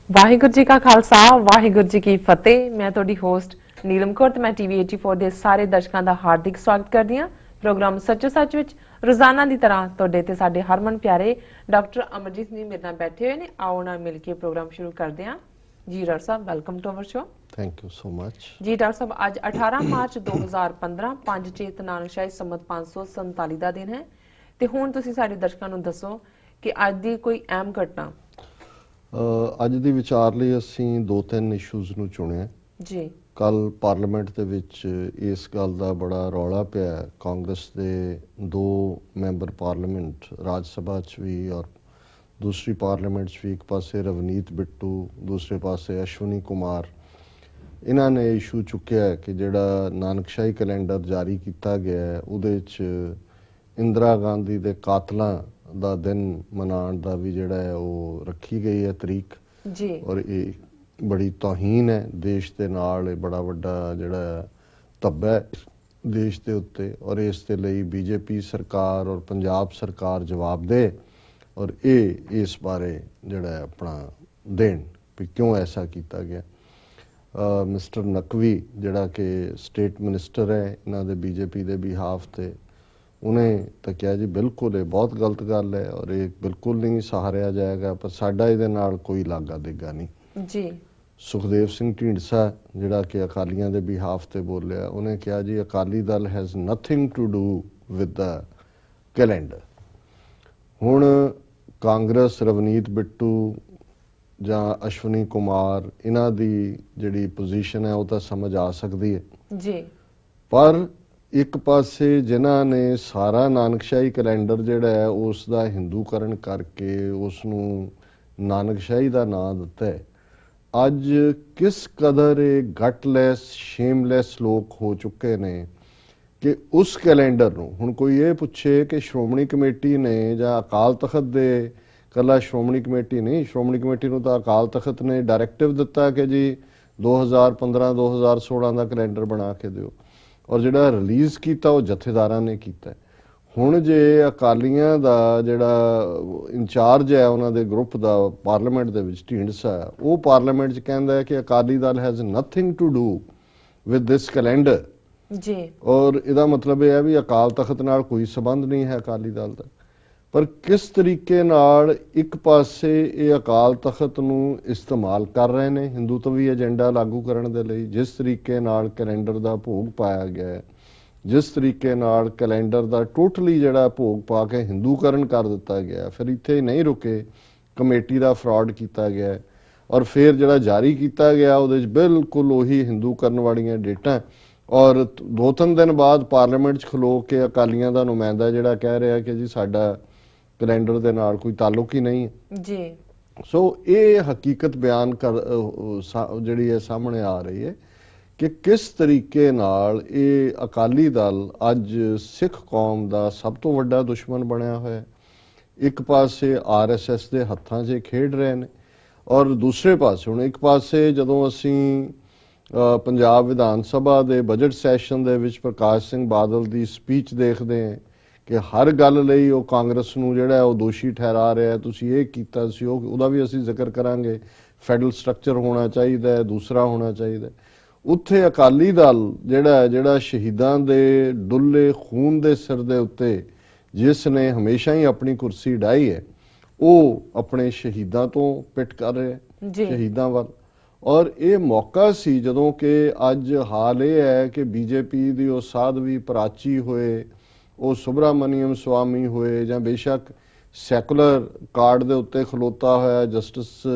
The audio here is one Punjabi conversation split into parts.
ਵਾਹਿਗੁਰੂ ਜੀ ਕਾ ਖਾਲਸਾ ਵਾਹਿਗੁਰੂ ਜੀ ਕੀ ਫਤਿਹ। ਮੈਂ ਤੁਹਾਡੀ ਹੋਸਟ ਨੀਲਮ ਕੌਰ ਤੇ ਮੈਂ ਟੀਵੀ 84 ਦੇ ਸਾਰੇ ਦਰਸ਼ਕਾਂ ਦਾ ਹਾਰਦਿਕ ਸਵਾਗਤ ਕਰਦੀ ਹਾਂ। ਪ੍ਰੋਗਰਾਮ ਸੱਚੋ ਸੱਚ ਵਿੱਚ ਰੋਜ਼ਾਨਾ ਦੀ ਤਰ੍ਹਾਂ ਤੁਹਾਡੇ ਤੇ ਸਾਡੇ ਹਰਮਨ ਪਿਆਰੇ ਡਾਕਟਰ ਅਮਰਜੀਤ ਜੀ ਮੇਰੇ ਨਾਲ ਬੈਠੇ ਹੋਏ ਨੇ। ਆਓ ਨਾਲ ਮਿਲ ਕੇ ਪ੍ਰੋਗਰਾਮ ਸ਼ੁਰੂ ਕਰਦੇ ਹਾਂ। ਜੀ ਡਾਕਟਰ ਸਾਹਿਬ, welcome to our show. Thank you so much. ਜੀ ਡਾਕਟਰ ਸਾਹਿਬ, ਅੱਜ 18 ਮਾਰਚ 2015 5 ਚੇਤ ਨਾਨਕਸ਼ਾਹੀ ਸੰਮਤ 547 ਦਾ ਦਿਨ ਹੈ ਤੇ ਹੁਣ ਤੁਸੀਂ ਸਾਡੇ ਦਰਸ਼ਕਾਂ ਨੂੰ ਦੱਸੋ ਕਿ ਅੱਜ ਦੀ ਕੋਈ ਅਹਿਮ ਘਟਨਾ। ਅੱਜ ਦੀ ਵਿਚਾਰ ਲਈ ਅਸੀਂ 2-3 ਇਸ਼ੂਜ਼ ਨੂੰ ਚੁਣਿਆ ਜੀ। ਕੱਲ ਪਾਰਲੀਮੈਂਟ ਦੇ ਵਿੱਚ ਇਸ ਗੱਲ ਦਾ ਬੜਾ ਰੌਲਾ ਪਿਆ। ਕਾਂਗਰਸ ਦੇ 2 ਮੈਂਬਰ ਪਾਰਲੀਮੈਂਟ ਰਾਜ ਸਭਾ 'ਚ ਵੀ ਔਰ ਦੂਸਰੀ ਪਾਰਲੀਮੈਂਟ 'ਚ ਵੀ, ਇੱਕ ਪਾਸੇ ਰਵਨੀਤ ਬਿੱਟੂ, ਦੂਸਰੇ ਪਾਸੇ ਅਸ਼ਵਨੀ ਕੁਮਾਰ, ਇਹਨਾਂ ਨੇ ਇਸ਼ੂ ਚੁੱਕਿਆ ਕਿ ਜਿਹੜਾ ਨਾਨਕਸ਼ਾਹੀ ਕੈਲੰਡਰ ਜਾਰੀ ਕੀਤਾ ਗਿਆ ਹੈ ਉਹਦੇ 'ਚ ਇੰਦਰਾ ਗਾਂਧੀ ਦੇ ਕਾਤਲਾਂ ਦਾ ਦਿਨ ਮਨਾਉਣ ਦਾ ਵੀ ਜਿਹੜਾ ਹੈ ਉਹ ਰੱਖੀ ਗਈ ਹੈ ਤਰੀਕ ਜੀ। ਔਰ ਇਹ ਬੜੀ ਤੋਹੀਨ ਹੈ ਦੇਸ਼ ਦੇ ਨਾਲ। ਇਹ ਬੜਾ ਵੱਡਾ ਜਿਹੜਾ ਧੱਬਾ ਹੈ ਦੇਸ਼ ਦੇ ਉੱਤੇ ਔਰ ਇਸ ਦੇ ਲਈ ਬੀਜੇਪੀ ਸਰਕਾਰ ਔਰ ਪੰਜਾਬ ਸਰਕਾਰ ਜਵਾਬ ਦੇ ਔਰ ਇਹ ਇਸ ਬਾਰੇ ਜਿਹੜਾ ਆਪਣਾ ਦੇਣ ਵੀ ਕਿਉਂ ਐਸਾ ਕੀਤਾ ਗਿਆ। ਮਿਸਟਰ ਨਕਵੀ ਜਿਹੜਾ ਕਿ ਸਟੇਟ ਮਿਨਿਸਟਰ ਹੈ ਇਹਨਾਂ ਦੇ ਬੀਜੇਪੀ ਦੇ ਬਿਹਾਫ ਤੇ, ਉਹਨੇ ਤਾਂ ਕਿਹਾ ਜੀ ਬਿਲਕੁਲ ਇਹ ਬਹੁਤ ਗਲਤ ਗੱਲ ਹੈ ਔਰ ਇਹ ਬਿਲਕੁਲ ਨਹੀਂ ਸਹਾਰਿਆ ਜਾਏਗਾ, ਪਰ ਸਾਡਾ ਇਹਦੇ ਨਾਲ ਕੋਈ ਲਾਗਾ ਦੇਗਾ ਨਹੀਂ ਜੀ। ਸੁਖਦੇਵ ਸਿੰਘ ਢੀਂਡਸਾ ਜਿਹੜਾ ਕਿ ਅਕਾਲੀਆਂ ਦੇ ਬਿਹਾਫ ਤੇ ਬੋਲਿਆ, ਉਹਨੇ ਕਿਹਾ ਜੀ Akali Dal has nothing to do with the calendar. ਹੁਣ ਕਾਂਗਰਸ, ਰਵਨੀਤ ਬਿੱਟੂ ਜਾਂ ਅਸ਼ਵਨੀ ਕੁਮਾਰ, ਇਹਨਾਂ ਦੀ ਜਿਹੜੀ ਪੋਜੀਸ਼ਨ ਹੈ ਉਹ ਤਾਂ ਸਮਝ ਆ ਸਕਦੀ ਹੈ ਜੀ, ਪਰ ਇੱਕ ਪਾਸੇ ਜਿਨ੍ਹਾਂ ਨੇ ਸਾਰਾ ਨਾਨਕਸ਼ਾਹੀ ਕੈਲੰਡਰ ਜਿਹੜਾ ਹੈ ਉਸ ਦਾ ਹਿੰਦੂਕਰਨ ਕਰਕੇ ਉਸ ਨੂੰ ਨਾਨਕਸ਼ਾਹੀ ਦਾ ਨਾਂ ਦਿੱਤਾ ਹੈ, ਅੱਜ ਕਿਸ ਕਦਰ ਇਹ ਗਟਲੈਸ ਸ਼ੇਮਲੈਸ ਲੋਕ ਹੋ ਚੁੱਕੇ ਨੇ ਕਿ ਉਸ ਕੈਲੰਡਰ ਨੂੰ ਹੁਣ ਕੋਈ ਇਹ ਪੁੱਛੇ ਕਿ ਸ਼੍ਰੋਮਣੀ ਕਮੇਟੀ ਨੇ ਜਾਂ ਅਕਾਲ ਤਖਤ ਦੇ, ਕੱਲਾ ਸ਼੍ਰੋਮਣੀ ਕਮੇਟੀ ਨਹੀਂ, ਸ਼੍ਰੋਮਣੀ ਕਮੇਟੀ ਨੂੰ ਤਾਂ ਅਕਾਲ ਤਖਤ ਨੇ ਡਾਇਰੈਕਟਿਵ ਦਿੱਤਾ ਕਿ ਜੀ 2015-2016 ਦਾ ਕੈਲੰਡਰ ਬਣਾ ਕੇ ਦਿਓ ਔਰ ਜਿਹੜਾ ਰਿਲੀਜ਼ ਕੀਤਾ ਉਹ ਜਥੇਦਾਰਾਂ ਨੇ ਕੀਤਾ। ਹੁਣ ਜੇ ਅਕਾਲੀਆਂ ਦਾ ਜਿਹੜਾ ਇੰਚਾਰਜ ਹੈ ਉਹਨਾਂ ਦੇ ਗਰੁੱਪ ਦਾ ਪਾਰਲੀਮੈਂਟ ਦੇ ਵਿੱਚ ਢੀਂਡਸਾ, ਉਹ ਪਾਰਲੀਮੈਂਟ 'ਚ ਕਹਿੰਦਾ ਹੈ ਕਿ Akali Dal has nothing to do with this calendar ਜੀ, ਔਰ ਇਹਦਾ ਮਤਲਬ ਇਹ ਹੈ ਵੀ ਅਕਾਲ ਤਖਤ ਨਾਲ ਕੋਈ ਸੰਬੰਧ ਨਹੀਂ ਹੈ ਅਕਾਲੀ ਦਲ ਦਾ। ਪਰ ਕਿਸ ਤਰੀਕੇ ਨਾਲ ਇੱਕ ਪਾਸੇ ਇਹ ਅਕਾਲ ਤਖਤ ਨੂੰ ਇਸਤੇਮਾਲ ਕਰ ਰਹੇ ਨੇ ਹਿੰਦੂਤਵੀ ਏਜੰਡਾ ਲਾਗੂ ਕਰਨ ਦੇ ਲਈ, ਜਿਸ ਤਰੀਕੇ ਨਾਲ ਕੈਲੰਡਰ ਦਾ ਭੋਗ ਪਾਇਆ ਗਿਆ ਹੈ, ਜਿਸ ਤਰੀਕੇ ਨਾਲ ਕੈਲੰਡਰ ਦਾ ਟੋਟਲੀ ਜਿਹੜਾ ਭੋਗ ਪਾ ਕੇ ਹਿੰਦੂਕਰਨ ਕਰ ਦਿੱਤਾ ਗਿਆ। ਫਿਰ ਇੱਥੇ ਨਹੀਂ ਰੁਕੇ, ਕਮੇਟੀ ਦਾ ਫਰਾਡ ਕੀਤਾ ਗਿਆ ਔਰ ਫਿਰ ਜਿਹੜਾ ਜਾਰੀ ਕੀਤਾ ਗਿਆ ਉਹਦੇ 'ਚ ਬਿਲਕੁਲ ਉਹੀ ਹਿੰਦੂਕਰਨ ਵਾਲੀਆਂ ਡੇਟਾਂ ਔਰ 2-3 ਦਿਨ ਬਾਅਦ ਪਾਰਲੀਮੈਂਟ 'ਚ ਖਲੋ ਕੇ ਅਕਾਲੀਆਂ ਦਾ ਨੁਮਾਇੰਦਾ ਜਿਹੜਾ ਕਹਿ ਰਿਹਾ ਕਿ ਜੀ ਸਾਡਾ ਕੈਲੰਡਰ ਦੇ ਨਾਲ ਕੋਈ ਤਾਲੁਕ ਹੀ ਨਹੀਂ ਹੈ ਜੀ। ਸੋ ਇਹ ਹਕੀਕਤ ਬਿਆਨ ਕਰ ਜਿਹੜੀ ਹੈ ਸਾਹਮਣੇ ਆ ਰਹੀ ਹੈ ਕਿ ਕਿਸ ਤਰੀਕੇ ਨਾਲ ਇਹ ਅਕਾਲੀ ਦਲ ਅੱਜ ਸਿੱਖ ਕੌਮ ਦਾ ਸਭ ਤੋਂ ਵੱਡਾ ਦੁਸ਼ਮਣ ਬਣਿਆ ਹੋਇਆ। ਇੱਕ ਪਾਸੇ RSS ਦੇ ਹੱਥਾਂ 'ਚ ਖੇਡ ਰਹੇ ਨੇ ਔਰ ਦੂਸਰੇ ਪਾਸੇ ਹੁਣ ਇੱਕ ਪਾਸੇ ਜਦੋਂ ਅਸੀਂ ਪੰਜਾਬ ਵਿਧਾਨ ਸਭਾ ਦੇ ਬਜਟ ਸੈਸ਼ਨ ਦੇ ਵਿੱਚ ਪ੍ਰਕਾਸ਼ ਸਿੰਘ ਬਾਦਲ ਦੀ ਸਪੀਚ ਦੇਖਦੇ ਹਾਂ ਕਿ ਹਰ ਗੱਲ ਲਈ ਉਹ ਕਾਂਗਰਸ ਨੂੰ ਜਿਹੜਾ ਉਹ ਦੋਸ਼ੀ ਠਹਿਰਾ ਰਿਹਾ, ਤੁਸੀਂ ਇਹ ਕੀਤਾ ਸੀ, ਉਹਦਾ ਵੀ ਅਸੀਂ ਜ਼ਿਕਰ ਕਰਾਂਗੇ। ਫੈਡਰਲ ਸਟਰਕਚਰ ਹੋਣਾ ਚਾਹੀਦਾ ਹੈ, ਦੂਸਰਾ ਹੋਣਾ ਚਾਹੀਦਾ। ਉੱਥੇ ਅਕਾਲੀ ਦਲ ਜਿਹੜਾ ਸ਼ਹੀਦਾਂ ਦੇ ਡੁੱਲੇ ਖੂਨ ਦੇ ਸਿਰ ਦੇ ਉੱਤੇ ਜਿਸ ਨੇ ਹਮੇਸ਼ਾ ਹੀ ਆਪਣੀ ਕੁਰਸੀ ਡਾਹੀ ਹੈ, ਉਹ ਆਪਣੇ ਸ਼ਹੀਦਾਂ ਤੋਂ ਪਿੱਟ ਕਰ ਰਿਹਾ ਸ਼ਹੀਦਾਂ ਵੱਲ। ਔਰ ਇਹ ਮੌਕਾ ਸੀ ਜਦੋਂ ਕਿ ਅੱਜ ਹਾਲ ਇਹ ਹੈ ਕਿ ਬੀਜੇਪੀ ਦੀ ਉਹ ਸਾਧਵੀ ਪ੍ਰਾਚੀ ਹੋਏ, ਉਹ ਸੁਬਰਾਮਨੀਅਮ ਸਵਾਮੀ ਹੋਏ ਜਾਂ ਬੇਸ਼ੱਕ ਸੈਕੂਲਰ ਕਾਰਡ ਦੇ ਉੱਤੇ ਖਲੋਤਾ ਹੋਇਆ ਜਸਟਿਸ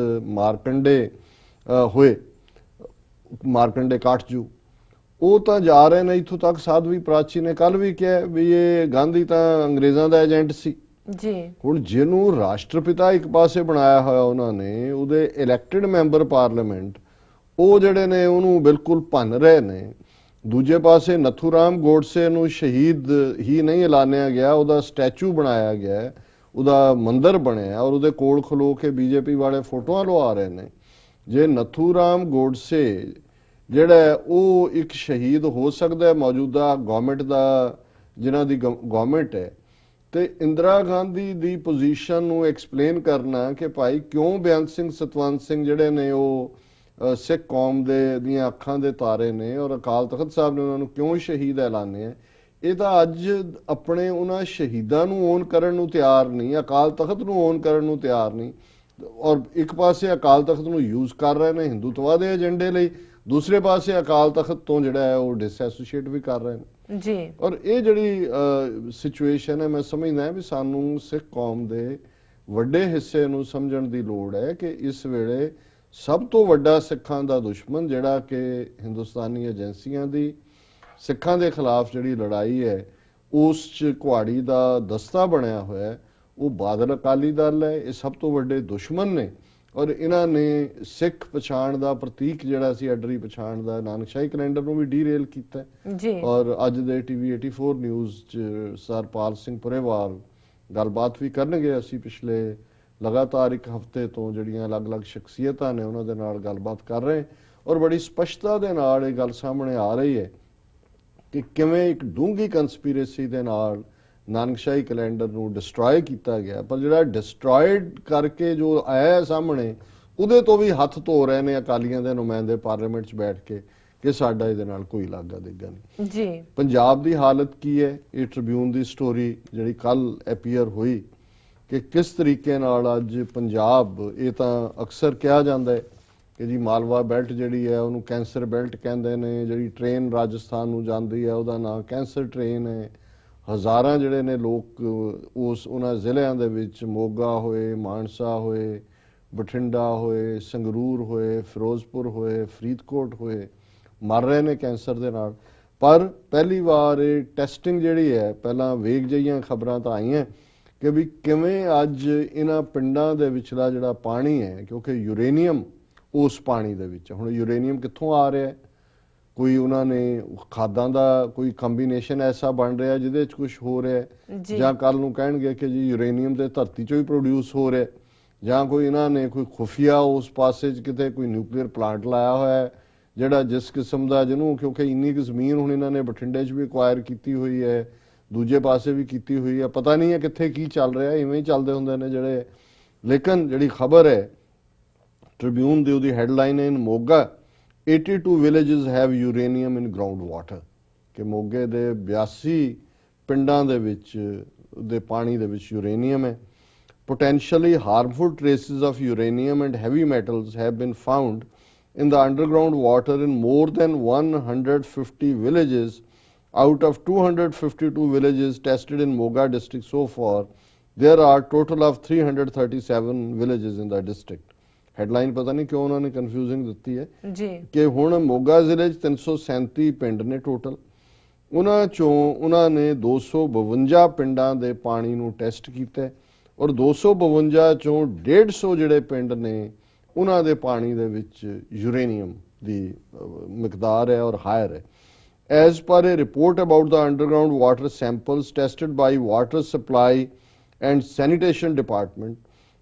ਮਾਰਕੰਡੇ ਹੋਏ, ਮਾਰਕੰਡੇ ਕਾਟਜੂ, ਉਹ ਤਾਂ ਜਾ ਰਹੇ ਨੇ ਇੱਥੋਂ ਤੱਕ। ਸਾਧਵੀ ਪ੍ਰਾਚੀ ਨੇ ਕੱਲ ਵੀ ਕਿਹਾ ਵੀ ਇਹ ਗਾਂਧੀ ਤਾਂ ਅੰਗਰੇਜ਼ਾਂ ਦਾ ਏਜੰਟ ਸੀ ਜੀ। ਹੁਣ ਜਿਹਨੂੰ ਰਾਸ਼ਟਰਪਿਤਾ ਇੱਕ ਪਾਸੇ ਬਣਾਇਆ ਹੋਇਆ ਉਹਨਾਂ ਨੇ, ਉਹਦੇ ਇਲੈਕਟਿਡ ਮੈਂਬਰ ਪਾਰਲੀਮੈਂਟ ਉਹ ਜਿਹੜੇ ਨੇ ਉਹਨੂੰ ਬਿਲਕੁਲ ਭੰਨ ਰਹੇ ਨੇ। ਦੂਜੇ ਪਾਸੇ ਨਥੂਰਾਮ ਗੋਡਸੇ ਨੂੰ ਸ਼ਹੀਦ ਹੀ ਨਹੀਂ ਐਲਾਨਿਆ ਗਿਆ, ਉਹਦਾ ਸਟੈਚੂ ਬਣਾਇਆ ਗਿਆ, ਉਹਦਾ ਮੰਦਿਰ ਬਣਿਆ ਔਰ ਉਹਦੇ ਕੋਲ ਖਲੋ ਕੇ ਬੀਜੇਪੀ ਵਾਲੇ ਫੋਟੋਆਂ ਲਵਾ ਰਹੇ ਨੇ। ਜੇ ਨਥੂਰਾਮ ਗੋਡਸੇ ਜਿਹੜਾ ਉਹ ਇੱਕ ਸ਼ਹੀਦ ਹੋ ਸਕਦਾ ਹੈ ਮੌਜੂਦਾ ਗਵਰਨਮੈਂਟ ਦਾ, ਜਿਨ੍ਹਾਂ ਦੀ ਗਵਰਨਮੈਂਟ ਹੈ, ਤੇ ਇੰਦਰਾ ਗਾਂਧੀ ਦੀ ਪੋਜੀਸ਼ਨ ਨੂੰ ਐਕਸਪਲੇਨ ਕਰਨਾ ਕਿ ਭਾਈ ਕਿਉਂ ਬੇਅੰਤ ਸਿੰਘ ਸਤਵੰਤ ਸਿੰਘ ਜਿਹੜੇ ਨੇ ਉਹ ਸਿੱਖ ਕੌਮ ਦੀਆਂ ਅੱਖਾਂ ਦੇ ਤਾਰੇ ਨੇ ਔਰ ਅਕਾਲ ਤਖਤ ਸਾਹਿਬ ਨੇ ਉਹਨਾਂ ਨੂੰ ਕਿਉਂ ਸ਼ਹੀਦ ਐਲਾਨਿਆ, ਇਹ ਤਾਂ ਅੱਜ ਆਪਣੇ ਉਹਨਾਂ ਸ਼ਹੀਦਾਂ ਨੂੰ ਓਨ ਕਰਨ ਨੂੰ ਤਿਆਰ ਨਹੀਂ, ਅਕਾਲ ਤਖਤ ਨੂੰ ਓਨ ਕਰਨ ਨੂੰ ਤਿਆਰ ਨਹੀਂ। ਔਰ ਇੱਕ ਪਾਸੇ ਅਕਾਲ ਤਖਤ ਨੂੰ ਯੂਜ਼ ਕਰ ਰਹੇ ਨੇ ਹਿੰਦੂਤਵਾ ਦੇ ਏਜੰਡੇ ਲਈ, ਦੂਸਰੇ ਪਾਸੇ ਅਕਾਲ ਤਖਤ ਤੋਂ ਜਿਹੜਾ ਹੈ ਉਹ ਡਿਸਐਸੋਸੀਏਟ ਵੀ ਕਰ ਰਹੇ ਨੇ ਜੀ। ਔਰ ਇਹ ਜਿਹੜੀ ਸਿਚੁਏਸ਼ਨ ਹੈ, ਮੈਂ ਸਮਝਦਾ ਵੀ ਸਾਨੂੰ ਸਿੱਖ ਕੌਮ ਦੇ ਵੱਡੇ ਹਿੱਸੇ ਨੂੰ ਸਮਝਣ ਦੀ ਲੋੜ ਹੈ ਕਿ ਇਸ ਵੇਲੇ ਸਭ ਤੋਂ ਵੱਡਾ ਸਿੱਖਾਂ ਦਾ ਦੁਸ਼ਮਣ ਜਿਹੜਾ ਕਿ ਹਿੰਦੁਸਤਾਨੀ ਏਜੰਸੀਆਂ ਦੀ ਸਿੱਖਾਂ ਦੇ ਖਿਲਾਫ ਜਿਹੜੀ ਲੜਾਈ ਹੈ ਉਸ 'ਚ ਕੁਹਾੜੀ ਦਾ ਦਸਤਾ ਬਣਿਆ ਹੋਇਆ, ਉਹ ਬਾਦਲ ਅਕਾਲੀ ਦਲ ਹੈ। ਇਹ ਸਭ ਤੋਂ ਵੱਡੇ ਦੁਸ਼ਮਣ ਨੇ ਔਰ ਇਹਨਾਂ ਨੇ ਸਿੱਖ ਪਛਾਣ ਦਾ ਪ੍ਰਤੀਕ ਜਿਹੜਾ ਸੀ ਅਡਰੀ ਪਛਾਣ ਦਾ ਨਾਨਕਸ਼ਾਹੀ ਕੈਲੰਡਰ ਨੂੰ ਵੀ ਡੀਰੇਲ ਕੀਤਾ ਜੀ। ਔਰ ਅੱਜ ਦੇ ਟੀਵੀ 84 ਨਿਊਜ਼ 'ਚ ਸਰਪਾਲ ਸਿੰਘ ਪੁਰੇਵਾਲ ਗੱਲਬਾਤ ਵੀ ਕਰਨਗੇ। ਅਸੀਂ ਪਿਛਲੇ ਲਗਾਤਾਰ ਇੱਕ ਹਫ਼ਤੇ ਤੋਂ ਜਿਹੜੀਆਂ ਅਲੱਗ-ਅਲੱਗ ਸ਼ਖਸੀਅਤਾਂ ਨੇ ਉਹਨਾਂ ਦੇ ਨਾਲ ਗੱਲਬਾਤ ਕਰ ਰਹੇ ਔਰ ਬੜੀ ਸਪਸ਼ਟਤਾ ਦੇ ਨਾਲ ਇਹ ਗੱਲ ਸਾਹਮਣੇ ਆ ਰਹੀ ਹੈ ਕਿ ਕਿਵੇਂ ਇੱਕ ਡੂੰਘੀ ਕੰਸਪੀਰੇਸੀ ਦੇ ਨਾਲ ਨਾਨਕਸ਼ਾਹੀ ਕੈਲੰਡਰ ਨੂੰ ਡਿਸਟਰੋਏ ਕੀਤਾ ਗਿਆ, ਪਰ ਜਿਹੜਾ ਡਿਸਟਰੋਇਡ ਕਰਕੇ ਜੋ ਆਇਆ ਸਾਹਮਣੇ ਉਹਦੇ ਤੋਂ ਵੀ ਹੱਥ ਧੋ ਰਹੇ ਨੇ ਅਕਾਲੀਆਂ ਦੇ ਨੁਮਾਇੰਦੇ ਪਾਰਲੀਮੈਂਟ 'ਚ ਬੈਠ ਕੇ ਕਿ ਸਾਡਾ ਇਹਦੇ ਨਾਲ ਕੋਈ ਲਾਗਾ ਦੇਗਾ ਨਹੀਂ ਜੀ। ਪੰਜਾਬ ਦੀ ਹਾਲਤ ਕੀ ਹੈ, ਇਹ ਟ੍ਰਿਬਿਊਨ ਦੀ ਸਟੋਰੀ ਜਿਹੜੀ ਕੱਲ ਅਪੀਅਰ ਹੋਈ ਕਿ ਕਿਸ ਤਰੀਕੇ ਨਾਲ ਅੱਜ ਪੰਜਾਬ, ਇਹ ਤਾਂ ਅਕਸਰ ਕਿਹਾ ਜਾਂਦਾ ਹੈ ਕਿ ਜੀ ਮਾਲਵਾ ਬੈਲਟ ਜਿਹੜੀ ਹੈ ਉਹਨੂੰ ਕੈਂਸਰ ਬੈਲਟ ਕਹਿੰਦੇ ਨੇ, ਜਿਹੜੀ ਟ੍ਰੇਨ ਰਾਜਸਥਾਨ ਨੂੰ ਜਾਂਦੀ ਹੈ ਉਹਦਾ ਨਾਂ ਕੈਂਸਰ ਟ੍ਰੇਨ ਹੈ। ਹਜ਼ਾਰਾਂ ਜਿਹੜੇ ਨੇ ਲੋਕ ਉਹਨਾਂ ਜ਼ਿਲ੍ਹਿਆਂ ਦੇ ਵਿੱਚ ਮੋਗਾ ਹੋਏ, ਮਾਨਸਾ ਹੋਏ, ਬਠਿੰਡਾ ਹੋਏ, ਸੰਗਰੂਰ ਹੋਏ, ਫਿਰੋਜ਼ਪੁਰ ਹੋਏ, ਫਰੀਦਕੋਟ ਹੋਏ, ਮਰ ਰਹੇ ਨੇ ਕੈਂਸਰ ਦੇ ਨਾਲ। ਪਰ ਪਹਿਲੀ ਵਾਰ ਇਹ ਟੈਸਟਿੰਗ ਜਿਹੜੀ ਹੈ, ਪਹਿਲਾਂ ਵੇਗ ਜਿਹੀਆਂ ਖਬਰਾਂ ਤਾਂ ਆਈਆਂ ਕਿ ਵੀ ਕਿਵੇਂ ਅੱਜ ਇਹਨਾਂ ਪਿੰਡਾਂ ਦੇ ਵਿਚਲਾ ਜਿਹੜਾ ਪਾਣੀ ਹੈ, ਕਿਉਂਕਿ ਯੂਰੇਨੀਅਮ ਉਸ ਪਾਣੀ ਦੇ ਵਿੱਚ, ਹੁਣ ਯੂਰੇਨੀਅਮ ਕਿੱਥੋਂ ਆ ਰਿਹਾ, ਕੋਈ ਉਹਨਾਂ ਨੇ ਖਾਦਾਂ ਦਾ ਕੋਈ ਕੰਬੀਨੇਸ਼ਨ ਐਸਾ ਬਣ ਰਿਹਾ ਜਿਹਦੇ 'ਚ ਕੁਝ ਹੋ ਰਿਹਾ, ਜਾਂ ਕੱਲ ਨੂੰ ਕਹਿਣਗੇ ਕਿ ਜੀ ਯੂਰੇਨੀਅਮ ਤੇ ਧਰਤੀ 'ਚੋਂ ਹੀ ਪ੍ਰੋਡਿਊਸ ਹੋ ਰਿਹਾ, ਜਾਂ ਕੋਈ ਇਹਨਾਂ ਨੇ ਕੋਈ ਖੁਫੀਆ ਉਸ ਪਾਸੇ 'ਚ ਕਿਤੇ ਕੋਈ ਨਿਊਕਲੀਅਰ ਪਲਾਂਟ ਲਾਇਆ ਹੋਇਆ ਜਿਹੜਾ ਜਿਸ ਕਿਸਮ ਦਾ, ਜਿਹਨੂੰ ਕਿਉਂਕਿ ਇੰਨੀ ਕੁ ਜ਼ਮੀਨ ਹੁਣ ਇਹਨਾਂ ਨੇ ਬਠਿੰਡੇ 'ਚ ਵੀ ਅਕਵਾਇਰ ਕੀਤੀ ਹੋਈ ਹੈ, ਦੂਜੇ ਪਾਸੇ ਵੀ ਕੀਤੀ ਹੋਈ ਹੈ, ਪਤਾ ਨਹੀਂ ਹੈ ਕਿੱਥੇ ਕੀ ਚੱਲ ਰਿਹਾ, ਇਵੇਂ ਹੀ ਚੱਲਦੇ ਹੁੰਦੇ ਨੇ ਜਿਹੜੇ। ਲੇਕਿਨ ਜਿਹੜੀ ਖਬਰ ਹੈ ਟ੍ਰਿਬਿਊਨ ਦੀ, ਉਹਦੀ ਹੈਡਲਾਈਨ ਹੈ, ਇਨ Moga 82 villages have uranium in groundwater, ਕਿ ਮੋਗੇ ਦੇ 82 ਪਿੰਡਾਂ ਦੇ ਵਿੱਚ ਦੇ ਪਾਣੀ ਦੇ ਵਿੱਚ ਯੂਰੇਨੀਅਮ ਹੈ। Potentially harmful traces of uranium and heavy metals have been found in the underground water in more than 150 villages out of 252 villages tested in Moga district so far. There are total of 337 villages in the district. Headline ਪਤਾ ਨਹੀਂ ਕਿਉਂ ਉਹਨਾਂ ਨੇ ਕਨਫਿਊਜ਼ਿੰਗ ਦਿੱਤੀ ਹੈ ਜੀ ਕਿ ਹੁਣ ਮੋਗਾ ਜ਼ਿਲ੍ਹੇ 'ਚ 337 ਪਿੰਡ ਨੇ ਟੋਟਲ, ਉਹਨਾਂ ਚੋਂ ਉਹਨਾਂ ਨੇ 252 ਪਿੰਡਾਂ ਦੇ ਪਾਣੀ ਨੂੰ ਟੈਸਟ ਕੀਤਾ ਔਰ 252 ਚੋਂ 150 ਜਿਹੜੇ ਪਿੰਡ ਨੇ ਉਹਨਾਂ ਦੇ ਪਾਣੀ ਦੇ ਵਿੱਚ ਯੂਰੇਨੀਅਮ ਦੀ ਮਿਕਦਾਰ ਹੈ ਔਰ ਹਾਇਰ ਹੈ। As per a report about the underground water samples tested by Water Supply and Sanitation Department,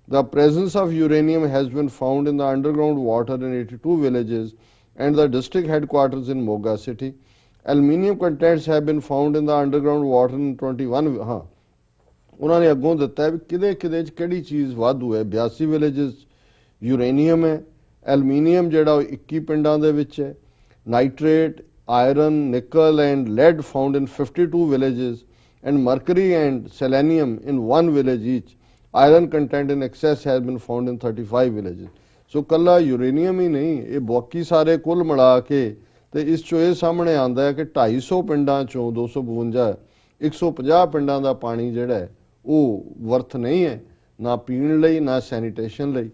the presence of uranium has been found in the underground water in 82 villages and the district headquarters in Moga city. Aluminium contents have been found in the underground water in 21 ਉਹਨਾਂ ਨੇ ਅੱਗੋਂ ਦਿੱਤਾ ਹੈ ਵੀ ਕਿਹਦੇ 'ਚ ਕਿਹੜੀ ਚੀਜ਼ ਵਾਧੂ ਹੈ। 82 ਵਿਲੇजेस ਯੂਰੇਨੀਅਮ ਹੈ, ਐਲੂਮੀਨੀਅਮ ਜਿਹੜਾ ਉਹ 21 ਪਿੰਡਾਂ ਦੇ ਵਿੱਚ ਹੈ, nitrate, iron, nickel and lead found in 52 villages and mercury and selenium in 1 village each. Iron content in excess has been found in 35 villages. So ਕੱਲਾ ਯੂਰੇਨੀਅਮ ਹੀ ਨਹੀਂ, ਇਹ ਬਾਕੀ ਸਾਰੇ ਕੁੱਲ ਮਿਲਾ ਕੇ ਤੇ ਇਸ ਚੋਂ ਇਹ ਸਾਹਮਣੇ ਆਉਂਦਾ ਹੈ ਕਿ 250 ਪਿੰਡਾਂ ਚੋਂ 252 150 ਪਿੰਡਾਂ ਦਾ ਪਾਣੀ ਜਿਹੜਾ ਹੈ ਉਹ ਵਰਥ ਨਹੀਂ ਹੈ, ਨਾ ਪੀਣ ਲਈ ਨਾ ਸੈਨੀਟੇਸ਼ਨ ਲਈ।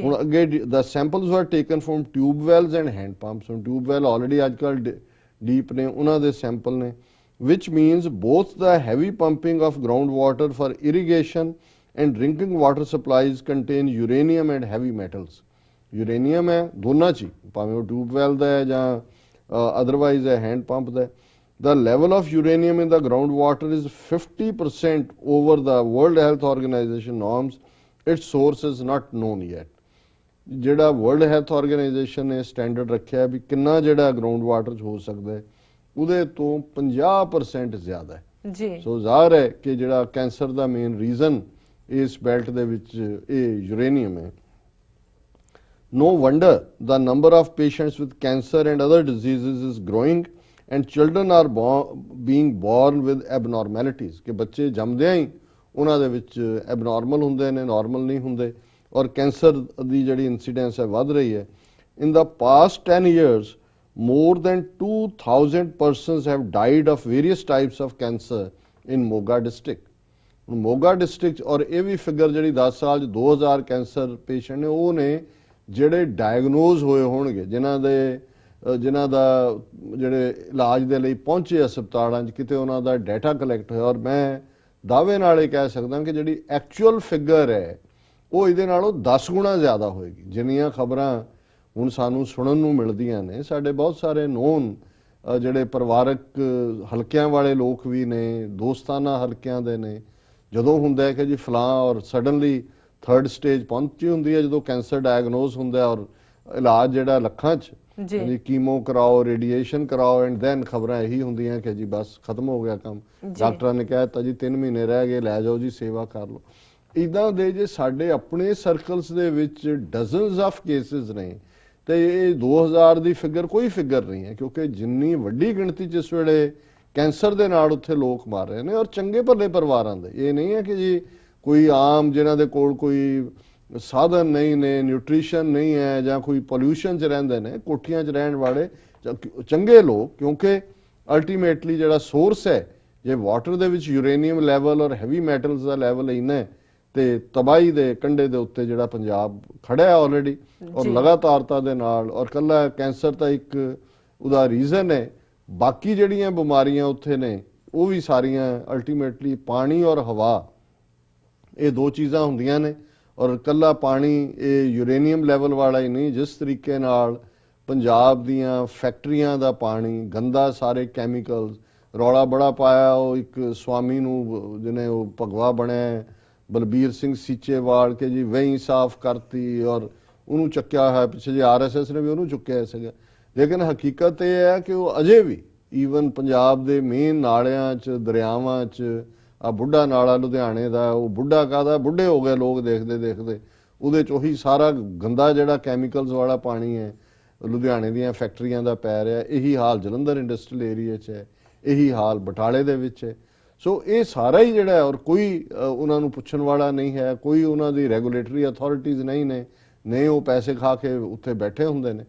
ਹੁਣ ਅੱਗੇ the samples were taken from tube wells and hand pumps. ਹੁਣ ਟਿਊਬ ਵੈਲ ਆਲਰੇਡੀ ਅੱਜ ਕੱਲ੍ਹ ਡੀਪ ਨੇ, ਉਹਨਾਂ ਦੇ ਸੈਂਪਲ ਨੇ, which means both the heavy pumping of groundwater for irrigation and drinking water supplies contain uranium and heavy metals. Uranium ਹੈ ਦੋਨਾਂ 'ਚ ਹੀ, ਭਾਵੇਂ ਉਹ ਟਿਊਬ ਵੈਲ ਦਾ ਹੈ ਜਾਂ ਅਦਰਵਾਈਜ਼ ਹੈ hand pump the. The level of uranium in the groundwater is 50% over the World Health Organization norms. Its source is not known yet. ਜਿਹੜਾ ਵਰਲਡ ਹੈਲਥ ਆਰਗੇਨਾਈਜੇਸ਼ਨ ਨੇ ਸਟੈਂਡਰਡ ਰੱਖਿਆ ਵੀ ਕਿੰਨਾ ਜਿਹੜਾ ਗਰਾਊਂਡ ਵਾਟਰ 'ਚ ਹੋ ਸਕਦਾ ਹੈ ਉਹਦੇ ਤੋਂ 50% ਜ਼ਿਆਦਾ ਹੈ। ਜੀ ਸੋ ਜ਼ਾਹਰ ਹੈ ਕਿ ਜਿਹੜਾ ਕੈਂਸਰ ਦਾ ਮੇਨ ਰੀਜ਼ਨ ਇਸ ਬੈਲਟ ਦੇ ਵਿੱਚ ਇਹ ਯੂਰੇਨੀਅਮ ਹੈ। No wonder the number of patients with cancer and other diseases is growing and children are being born with abnormalities ਕਿ ਬੱਚੇ ਜੰਮਦਿਆਂ ਹੀ ਉਹਨਾਂ ਦੇ ਵਿੱਚ ਐਬਨੋਰਮਲ ਹੁੰਦੇ ਨੇ, ਨਾਰਮਲ ਨਹੀਂ ਹੁੰਦੇ, ਔਰ ਕੈਂਸਰ ਦੀ ਜਿਹੜੀ ਇਨਸੀਡੈਂਸ ਹੈ ਵੱਧ ਰਹੀ ਹੈ। In the past 10 years more than 2000 persons have died of various types of cancer in Moga district। Moga district ਔਰ ਇਹ ਵੀ ਫਿਗਰ ਜਿਹੜੀ 10 ਸਾਲ 'ਚ 2000 ਕੈਂਸਰ ਪੇਸ਼ੈਂਟ ਨੇ ਉਹ ਨੇ ਜਿਹੜੇ ਡਾਇਗਨੋਜ਼ ਹੋਏ ਹੋਣਗੇ, ਜਿਨ੍ਹਾਂ ਦਾ ਜਿਹੜੇ ਇਲਾਜ ਦੇ ਲਈ ਪਹੁੰਚੇ ਹਸਪਤਾਲਾਂ 'ਚ, ਕਿਤੇ ਉਹਨਾਂ ਦਾ ਡਾਟਾ ਕਲੈਕਟ ਹੋਇਆ। ਔਰ ਮੈਂ ਦਾਅਵੇ ਨਾਲ ਇਹ ਕਹਿ ਸਕਦਾ ਕਿ ਜਿਹੜੀ ਐਕਚੁਅਲ ਫਿਗਰ ਹੈ ਉਹ ਇਹਦੇ ਨਾਲੋਂ 10 ਗੁਣਾ ਜ਼ਿਆਦਾ ਹੋਏਗੀ। ਜਿੰਨੀਆਂ ਖਬਰਾਂ ਹੁਣ ਸਾਨੂੰ ਸੁਣਨ ਨੂੰ ਮਿਲਦੀਆਂ ਨੇ, ਸਾਡੇ ਬਹੁਤ ਸਾਰੇ ਨੋਨ ਜਿਹੜੇ ਪਰਿਵਾਰਕ ਹਲਕਿਆਂ ਵਾਲੇ ਲੋਕ ਵੀ ਨੇ, ਦੋਸਤਾਨਾ ਹਲਕਿਆਂ ਦੇ ਨੇ, ਜਦੋਂ ਹੁੰਦਾ ਹੈ ਕਿ ਜੀ ਫਲਾਂ ਔਰ ਸਡਨਲੀ 3rd ਸਟੇਜ ਪਹੁੰਚੀ ਹੁੰਦੀ ਹੈ ਜਦੋਂ ਕੈਂਸਰ ਡਾਇਗਨੋਜ਼ ਹੁੰਦਾ ਔਰ ਇਲਾਜ ਜਿਹੜਾ ਲੱਖਾਂ 'ਚ ਜੀ ਕੀਮੋ ਕਰਾਓ, ਰੇਡੀਏਸ਼ਨ ਕਰਾਓ, ਐਂਡ ਦੈਨ ਖਬਰਾਂ ਇਹੀ ਹੁੰਦੀਆਂ ਕਿ ਜੀ ਬਸ ਖਤਮ ਹੋ ਗਿਆ ਕੰਮ, ਡਾਕਟਰਾਂ ਨੇ ਕਹਿ ਦਿੱਤਾ ਜੀ 3 ਮਹੀਨੇ ਰਹਿ ਗਏ, ਲੈ ਜਾਓ ਜੀ ਸੇਵਾ ਕਰ ਲਓ। ਇੱਦਾਂ ਦੇ ਜੇ ਸਾਡੇ ਆਪਣੇ ਸਰਕਲਸ ਦੇ ਵਿੱਚ ਡਜ਼ਨਸ ਆਫ ਕੇਸਿਸ ਨੇ, ਤੇ ਇਹ 2000 ਦੀ ਫਿਗਰ ਕੋਈ ਫਿਗਰ ਨਹੀਂ ਹੈ, ਕਿਉਂਕਿ ਜਿੰਨੀ ਵੱਡੀ ਗਿਣਤੀ 'ਚ ਇਸ ਵੇਲੇ ਕੈਂਸਰ ਦੇ ਨਾਲ ਉੱਥੇ ਲੋਕ ਮਰ ਰਹੇ ਨੇ ਔਰ ਚੰਗੇ ਭਲੇ ਪਰਿਵਾਰਾਂ ਦੇ। ਇਹ ਨਹੀਂ ਹੈ ਕਿ ਜੀ ਕੋਈ ਆਮ ਜਿਨ੍ਹਾਂ ਦੇ ਕੋਲ ਕੋਈ ਸਾਧਨ ਨਹੀਂ ਨੇ, ਨਿਊਟ੍ਰੀਸ਼ਨ ਨਹੀਂ ਹੈ, ਜਾਂ ਕੋਈ ਪੋਲਿਊਸ਼ਨ 'ਚ ਰਹਿੰਦੇ ਨੇ, ਕੋਠੀਆਂ 'ਚ ਰਹਿਣ ਵਾਲੇ ਚੰਗੇ ਲੋਕ, ਕਿਉਂਕਿ ਅਲਟੀਮੇਟਲੀ ਜਿਹੜਾ ਸੋਰਸ ਹੈ, ਜੇ ਵਾਟਰ ਦੇ ਵਿੱਚ ਯੂਰੇਨੀਅਮ ਲੈਵਲ ਔਰ ਹੈਵੀ ਮੈਟਲਸ ਦਾ ਲੈਵਲ ਇੰਨਾ ਹੈ ਤੇ ਤਬਾਹੀ ਦੇ ਕੰਢੇ ਦੇ ਉੱਤੇ ਜਿਹੜਾ ਪੰਜਾਬ ਖੜਾ ਹੈ ਆਲਰੇਡੀ ਔਰ ਲਗਾਤਾਰਤਾ ਦੇ ਨਾਲ। ਔਰ ਕੱਲਾ ਕੈਂਸਰ ਤਾਂ ਇੱਕ ਉਹਦਾ ਰੀਜ਼ਨ ਹੈ, ਬਾਕੀ ਜਿਹੜੀਆਂ ਬਿਮਾਰੀਆਂ ਉੱਥੇ ਨੇ ਉਹ ਵੀ ਸਾਰੀਆਂ ਅਲਟੀਮੇਟਲੀ ਪਾਣੀ ਔਰ ਹਵਾ, ਇਹ ਦੋ ਚੀਜ਼ਾਂ ਹੁੰਦੀਆਂ ਨੇ। ਔਰ ਕੱਲਾ ਪਾਣੀ ਇਹ ਯੂਰੇਨੀਅਮ ਲੈਵਲ ਵਾਲਾ ਹੀ ਨਹੀਂ, ਜਿਸ ਤਰੀਕੇ ਨਾਲ ਪੰਜਾਬ ਦੀਆਂ ਫੈਕਟਰੀਆਂ ਦਾ ਪਾਣੀ ਗੰਦਾ, ਸਾਰੇ ਕੈਮੀਕਲਸ, ਰੌਲਾ ਬੜਾ ਪਾਇਆ ਉਹ ਇੱਕ ਸਵਾਮੀ ਨੂੰ ਜਿਹਨੇ ਉਹ ਭਗਵਾ ਬਣਿਆ ਬਲਬੀਰ ਸਿੰਘ ਸੀਚੇਵਾਲ ਕੇ ਜੀ ਵਹੀਂ ਸਾਫ਼ ਕਰਤੀ ਔਰ ਉਹਨੂੰ ਚੱਕਿਆ ਹੋਇਆ, ਪਿੱਛੇ ਜੇ RSS ਨੇ ਵੀ ਉਹਨੂੰ ਚੁੱਕਿਆ ਸੀਗਾ। ਲੇਕਿਨ ਹਕੀਕਤ ਇਹ ਹੈ ਕਿ ਉਹ ਅਜੇ ਵੀ ਈਵਨ ਪੰਜਾਬ ਦੇ ਮੇਨ ਨਾਲਿਆਂ 'ਚ, ਦਰਿਆਵਾਂ 'ਚ, ਆ ਬੁੱਢਾ ਨਾਲਾ ਲੁਧਿਆਣੇ ਦਾ, ਉਹ ਬੁੱਢਾ ਕਾਹਦਾ, ਬੁੱਢੇ ਹੋ ਗਏ ਲੋਕ ਦੇਖਦੇ ਦੇਖਦੇ, ਉਹਦੇ 'ਚ ਉਹੀ ਸਾਰਾ ਗੰਦਾ ਜਿਹੜਾ ਕੈਮੀਕਲਸ ਵਾਲਾ ਪਾਣੀ ਹੈ ਲੁਧਿਆਣੇ ਦੀਆਂ ਫੈਕਟਰੀਆਂ ਦਾ ਪੈ ਰਿਹਾ। ਇਹੀ ਹਾਲ ਜਲੰਧਰ ਇੰਡਸਟਰੀਅਲ ਏਰੀਆ 'ਚ ਹੈ, ਇਹੀ ਹਾਲ ਬਟਾਲੇ ਦੇ ਵਿੱਚ ਹੈ। ਸੋ ਇਹ ਸਾਰਾ ਹੀ ਜਿਹੜਾ ਹੈ, ਔਰ ਕੋਈ ਉਹਨਾਂ ਨੂੰ ਪੁੱਛਣ ਵਾਲਾ ਨਹੀਂ ਹੈ, ਕੋਈ ਉਹਨਾਂ ਦੀ ਰੈਗੂਲੇਟਰੀ ਅਥਾਰਟੀਜ਼ ਨਹੀਂ ਨੇ ਉਹ ਪੈਸੇ ਖਾ ਕੇ ਉੱਥੇ ਬੈਠੇ ਹੁੰਦੇ ਨੇ।